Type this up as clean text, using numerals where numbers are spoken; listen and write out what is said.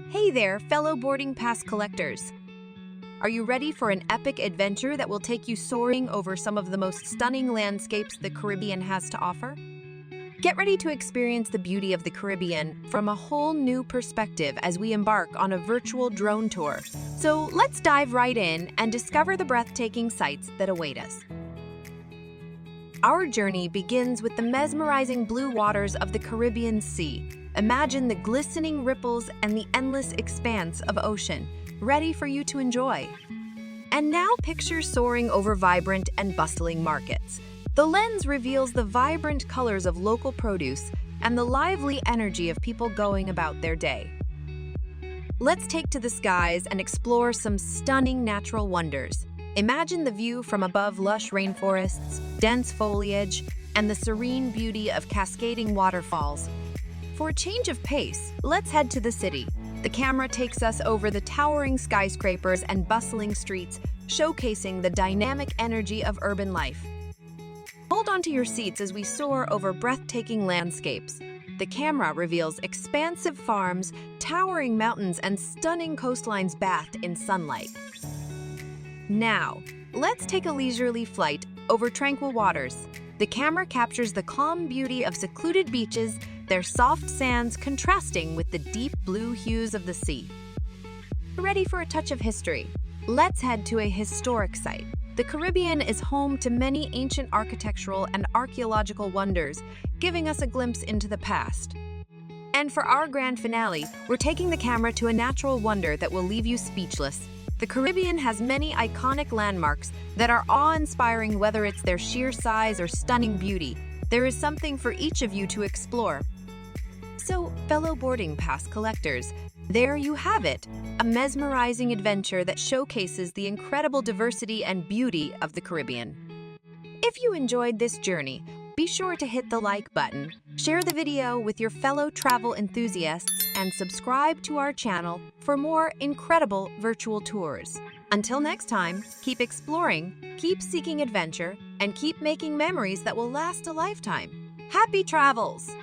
Hey there, fellow boarding pass collectors. Are you ready for an epic adventure that will take you soaring over some of the most stunning landscapes the Caribbean has to offer? Get ready to experience the beauty of the Caribbean from a whole new perspective as we embark on a virtual drone tour. So let's dive right in and discover the breathtaking sights that await us. Our journey begins with the mesmerizing blue waters of the Caribbean Sea. Imagine the glistening ripples and the endless expanse of ocean, ready for you to enjoy. And now picture soaring over vibrant and bustling markets. The lens reveals the vibrant colors of local produce and the lively energy of people going about their day. Let's take to the skies and explore some stunning natural wonders. Imagine the view from above lush rainforests, dense foliage, and the serene beauty of cascading waterfalls. For a change of pace, let's head to the city. The camera takes us over the towering skyscrapers and bustling streets, showcasing the dynamic energy of urban life. Hold on to your seats as we soar over breathtaking landscapes. The camera reveals expansive farms, towering mountains, and stunning coastlines bathed in sunlight. Now, let's take a leisurely flight over tranquil waters. The camera captures the calm beauty of secluded beaches, their soft sands contrasting with the deep blue hues of the sea. Ready for a touch of history? Let's head to a historic site. The Caribbean is home to many ancient architectural and archaeological wonders, giving us a glimpse into the past. And for our grand finale, we're taking the camera to a natural wonder that will leave you speechless. The Caribbean has many iconic landmarks that are awe-inspiring, whether it's their sheer size or stunning beauty. There is something for each of you to explore. So, fellow boarding pass collectors, there you have it, a mesmerizing adventure that showcases the incredible diversity and beauty of the Caribbean. If you enjoyed this journey, be sure to hit the like button, share the video with your fellow travel enthusiasts, and subscribe to our channel for more incredible virtual tours. Until next time, keep exploring, keep seeking adventure, and keep making memories that will last a lifetime. Happy travels!